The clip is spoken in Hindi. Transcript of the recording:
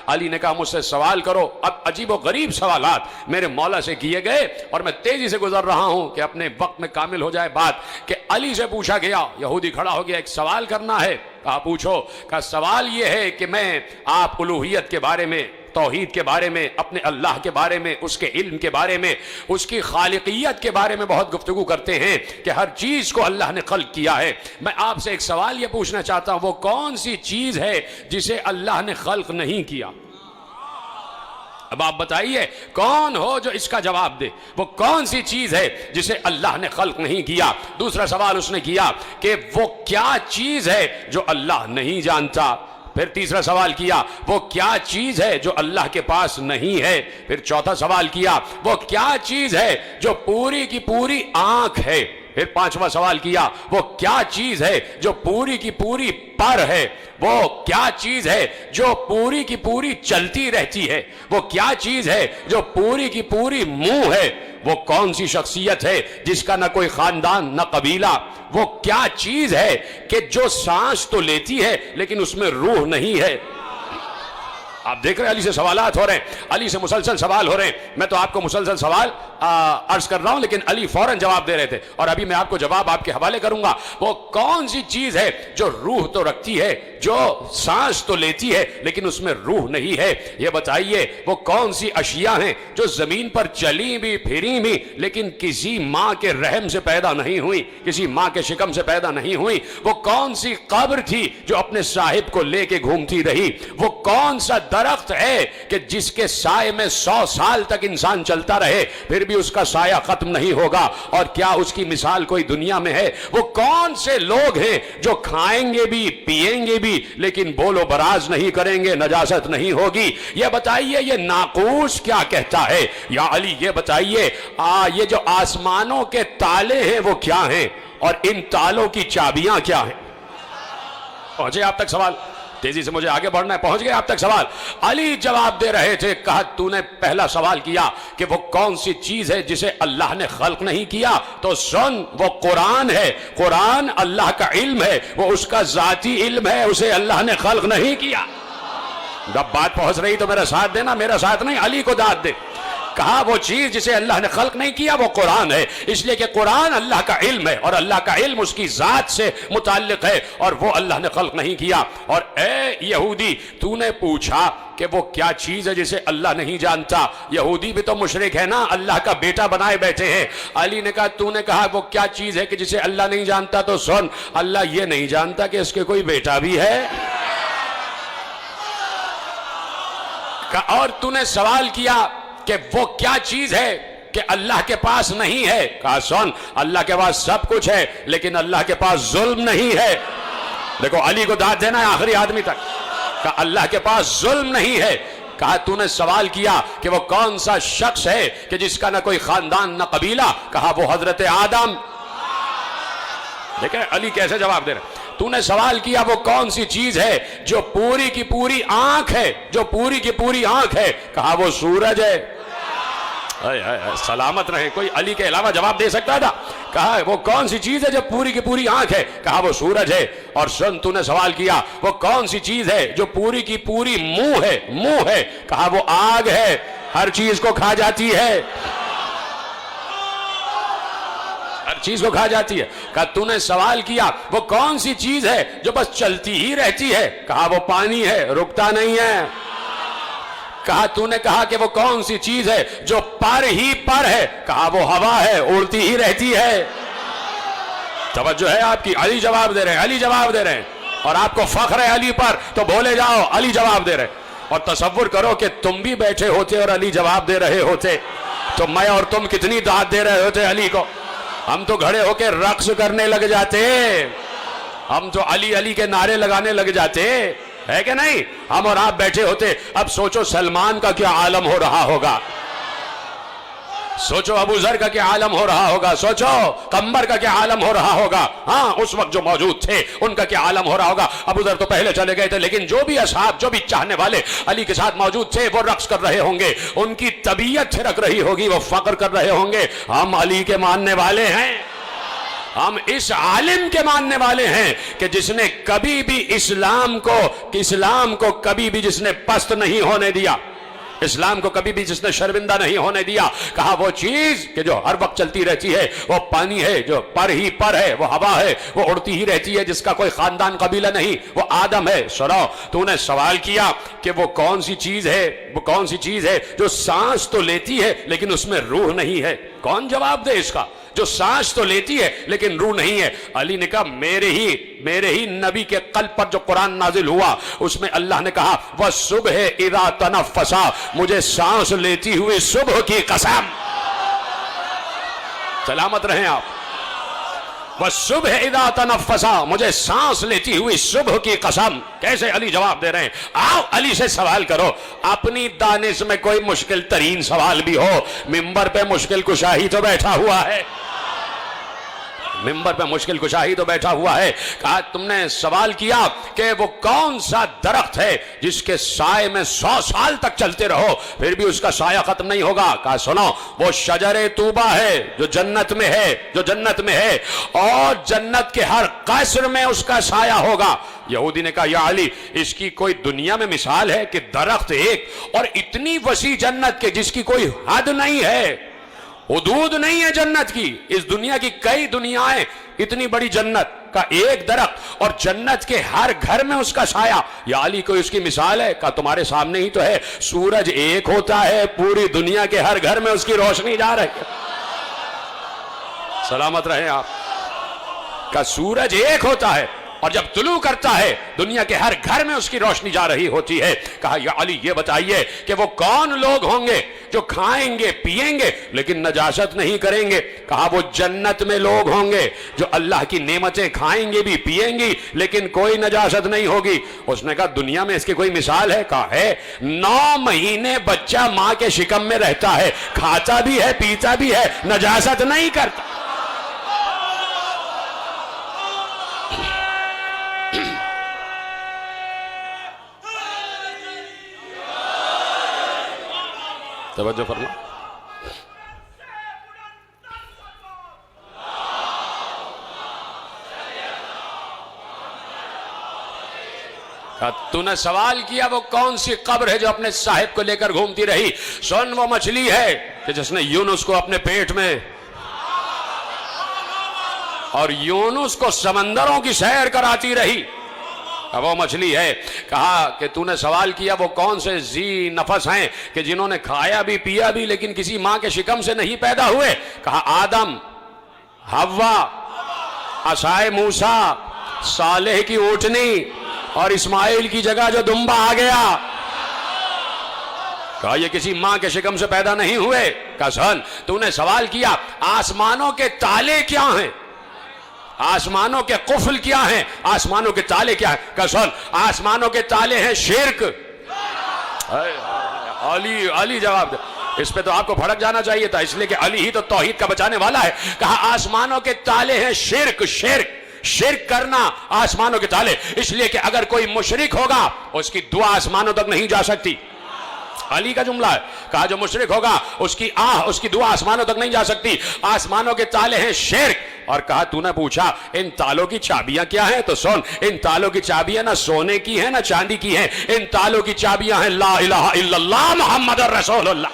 अली ने कहा मुझसे सवाल करो। अब अजीब गरीब सवालात मेरे मौला से किए गए और मैं तेजी से गुजर रहा हूं कि अपने वक्त में कामिल हो जाए बात। कि अली से पूछा गया, यहूदी खड़ा हो गया, एक सवाल करना है। कहा पूछो। कहा सवाल यह है कि मैं आप उलूहियत के बारे में, तौहीद के बारे में, अपने अल्लाह के बारे में, उसके इल्म के बारे में, उसकी खालिकियत के बारे में बहुत गुफ्तगू करते हैं कि हर चीज को अल्लाह ने खल्क किया है। मैं आपसे एक सवाल यह पूछना चाहता हूं, वो कौन सी चीज है जिसे अल्लाह ने खल्क नहीं किया? अब आप बताइए कौन हो जो इसका जवाब दे। वो कौन सी चीज है जिसे अल्लाह ने खल्क नहीं किया? दूसरा सवाल उसने किया कि वो क्या चीज है जो अल्लाह नहीं जानता। फिर तीसरा सवाल किया वो क्या चीज है जो अल्लाह के पास नहीं है। फिर चौथा सवाल किया वो क्या चीज है जो पूरी की पूरी आंख है। फिर पांचवा सवाल किया वो क्या चीज है जो पूरी की पूरी पर है। वो क्या चीज है जो पूरी की पूरी चलती रहती है। वो क्या चीज है जो पूरी की पूरी मुंह है। वो कौन सी शख्सियत है जिसका ना कोई खानदान ना कबीला। वो क्या चीज है कि जो सांस तो लेती है लेकिन उसमें रूह नहीं है। आप देख रहे हैं अली से सवालात हो रहे हैं, अली से मुसलसल सवाल हो रहे हैं। मैं तो आपको मुसलसल सवाल अर्ज कर रहा हूं लेकिन अली फौरन जवाब दे रहे थे और अभी मैं आपको जवाब आपके हवाले करूंगा। वो कौन सी चीज है जो रूह तो रखती है, जो सांस तो लेती है लेकिन उसमें रूह नहीं है। ये बताइए वो कौन सी अशिया हैं जो जमीन पर चली भी फिरी भी लेकिन किसी मां के रहम से पैदा नहीं हुई, किसी मां के शिकम से पैदा नहीं हुई। वो कौन सी कब्र थी जो अपने साहिब को लेके घूमती रही। वो कौन सा दरख्त है कि जिसके साए में 100 साल तक इंसान चलता रहे फिर भी उसका साया खत्म नहीं होगा। और क्या उसकी मिसाल कोई दुनिया में है? वो कौन से लोग हैं जो खाएंगे भी पिएंगे भी लेकिन बोलो बराज नहीं करेंगे, नजासत नहीं होगी। ये बताइए ये नाकूस क्या कहता है? या अली ये बताइए ये जो आसमानों के ताले हैं वो क्या हैं और इन तालों की चाबियां क्या हैं? पहुंचे आप तक सवाल? तेजी से मुझे आगे बढ़ना है, पहुंच गए आप तक सवाल? अली जवाब दे रहे थे। कहा तूने पहला सवाल किया कि वो कौन सी चीज है जिसे अल्लाह ने खल्क नहीं किया, तो सुन वो कुरान है। कुरान अल्लाह का इल्म है, वो उसका जाती इल्म है, उसे अल्लाह ने खल्क नहीं किया। जब बात पहुंच रही तो मेरा साथ देना, मेरा साथ नहीं, अली को दाद दे। कहा वो चीज जिसे अल्लाह ने खल्क नहीं किया वो कुरान है, इसलिए कि कुरान अल्लाह का इल्म है और अल्लाह का इल्म उसकी जात से मुताल्लिक है और वो अल्लाह ने खल्क नहीं किया। और ए यहूदी तूने पूछा कि वो क्या चीज है जिसे अल्लाह नहीं जानता। यहूदी भी तो मुशरिक है ना, अल्लाह का बेटा बनाए बैठे हैं। अली ने कहा तूने कहा वो क्या चीज है कि जिसे अल्लाह नहीं जानता, तो सुन अल्लाह ये नहीं जानता कि इसके कोई बेटा भी है। और तूने सवाल किया कि वो क्या चीज है कि अल्लाह के पास नहीं है। कहा सुन अल्लाह के पास सब कुछ है लेकिन अल्लाह के पास जुल्म नहीं है। देखो अली को दाद देना है आखिरी आदमी तक। कहा अल्लाह के पास जुल्म नहीं है। कहा तूने सवाल किया कि वो कौन सा शख्स है कि जिसका ना कोई खानदान ना कबीला। कहा वो हजरत आदम। देखे अली कैसे जवाब दे रहे। तूने सवाल किया वो कौन सी चीज है जो पूरी की पूरी आंख है, जो पूरी की पूरी आंख है। कहा वो सूरज है। सलामत रहे, कोई अली के अलावा जवाब दे सकता था? कहा वो कौन सी चीज है जो पूरी की पूरी आंख है। कहा वो सूरज है। और सुन तूने सवाल किया वो कौन सी चीज है जो पूरी की पूरी मुंह है, मुंह है। कहा वो आग है, हर चीज को खा जाती है, हर चीज को खा जाती है। कहा तूने सवाल किया वो कौन सी चीज है जो बस चलती ही रहती है। कहा वो पानी है, रुकता नहीं है। कहा तूने कहा कि वो कौन सी चीज है जो पर ही पर है। कहा वो हवा है, उड़ती ही रहती है। तवज्जो है आपकी? अली जवाब दे रहे हैं, अली जवाब दे रहे हैं। और आपको फख्र है अली पर तो बोले जाओ अली जवाब दे रहे। और तसव्वुर करो कि तुम भी बैठे होते और अली जवाब दे रहे होते तो मैं और तुम कितनी दाद दे रहे होते अली को। हम तो खड़े होकर रक्स करने लग जाते, हम तो अली अली के नारे लगाने लग जाते, है कि नहीं? हम और आप बैठे होते। अब सोचो सलमान का क्या आलम हो रहा होगा, सोचो अबू जर का क्या आलम हो रहा होगा, सोचो कंबर का क्या आलम हो रहा होगा। हाँ उस वक्त जो मौजूद थे उनका क्या आलम हो रहा होगा। अबू जर तो पहले चले गए थे लेकिन जो भी असहाब, जो भी चाहने वाले अली के साथ मौजूद थे वो रक्स कर रहे होंगे, उनकी तबीयत थिरक रही होगी, वो फक्र कर रहे होंगे हम अली के मानने वाले हैं। हम इस आलिम के मानने वाले हैं कि जिसने कभी भी इस्लाम को कभी भी जिसने पस्त नहीं होने दिया, इस्लाम को कभी भी जिसने शर्मिंदा नहीं होने दिया। कहा वो चीज कि जो हर वक्त चलती रहती है वो पानी है, जो पर ही पर है, वो हवा है, वो उड़ती ही रहती है, जिसका कोई खानदान कबीला नहीं, वो आदम है। सुनो, तूने सवाल किया कि वो कौन सी चीज है जो सांस तो लेती है लेकिन उसमें रूह नहीं है। कौन जवाब दे इसका? जो सांस तो लेती है लेकिन रूह नहीं है। अली ने कहा मेरे ही नबी के कल्ब पर जो कुरान नाजिल हुआ उसमें अल्लाह ने कहा वह सुबह इदा तनफ़्फ़सा, मुझे सांस लेती हुई सुबह की कसम। सलामत रहें आप। वह सुबह इदा तनफ़्फ़सा, मुझे सांस लेती हुई सुबह की कसम। कैसे अली जवाब दे रहे हैं? आओ अली से सवाल करो। अपनी दानिश में कोई मुश्किल तरीन सवाल भी हो, मिंबर पे मुश्किल कुशाही तो बैठा हुआ है, मिंबर पे मुश्किल कुशाही तो बैठा हुआ है। कहा तुमने सवाल किया कि वो कौन सा दरख्त है जिसके साए में 100 साल तक चलते रहो फिर भी उसका साया खत्म नहीं होगा। कहा सुनो, वो शजरे तूबा है जो जन्नत में है और जन्नत के हर कसर में उसका साया होगा। यहूदी ने कहा या अली, इसकी कोई दुनिया में मिसाल है कि दरख्त एक और इतनी वसी जन्नत के जिसकी कोई हद नहीं है, हुदूद नहीं है जन्नत की। इस दुनिया की कई दुनियाएं, इतनी बड़ी जन्नत का एक दरख्त और जन्नत के हर घर में उसका साया। या अली कोई उसकी मिसाल है? का तुम्हारे सामने ही तो है, सूरज एक होता है, पूरी दुनिया के हर घर में उसकी रोशनी जा रही है। सलामत रहे आप। का सूरज एक होता है और जब तुलू करता है दुनिया के हर घर में उसकी रोशनी जा रही होती है। कहा या अली ये बताइए कि वो कौन लोग होंगे जो खाएंगे पिएंगे लेकिन नजासत नहीं करेंगे। कहा वो जन्नत में लोग होंगे जो अल्लाह की नेमतें खाएंगे भी पिएंगी लेकिन कोई नजासत नहीं होगी। उसने कहा दुनिया में इसकी कोई मिसाल है? कहा है, 9 महीने बच्चा मां के शिकम में रहता है, खाता भी है पीता भी है, नजासत नहीं करता। तवज्जो फरमा। तूने सवाल किया वो कौन सी कब्र है जो अपने साहिब को लेकर घूमती रही। सुन, वो मछली है कि जिसने यूनुस को अपने पेट में और यूनुस को समंदरों की सैर कराती रही, वो मछली है। कहा कि तूने सवाल किया वो कौन से जी नफस हैं कि जिन्होंने खाया भी पिया भी लेकिन किसी मां के शिकम से नहीं पैदा हुए। कहा आदम, हव्वा, असाए मूसा, सालेह की ऊँटनी और इस्माइल की जगह जो दुम्बा आ गया। कहा ये किसी मां के शिकम से पैदा नहीं हुए। कहा सुन, तूने सवाल किया आसमानों के ताले क्या हैं, आसमानों के कुफल क्या हैं, आसमानों के ताले क्या हैं। कहा सुन, आसमानों के ताले हैं शिर्क। अली जवाब दे। इस पे तो आपको भड़क जाना चाहिए था, इसलिए कि अली ही तो तौहीद का बचाने वाला है। कहा आसमानों के ताले हैं शिर्क, शिर्क करना आसमानों के ताले। इसलिए कि अगर कोई मुशरिक होगा उसकी दुआ आसमानों तक नहीं जा सकती। अली का जुमला है। कहा जो मुशरिक होगा उसकी दुआ आसमानों तक नहीं जा सकती। आसमानों के ताले हैं शिर्क। और कहा तूने पूछा इन तालों की चाबियां क्या हैं, तो सुन, इन तालों की चाबियां ना सोने की हैं ना चांदी की हैं, इन तालों की चाबियां हैं ला इलाहा इल्लल्लाह मुहम्मदुर रसूलुल्लाह।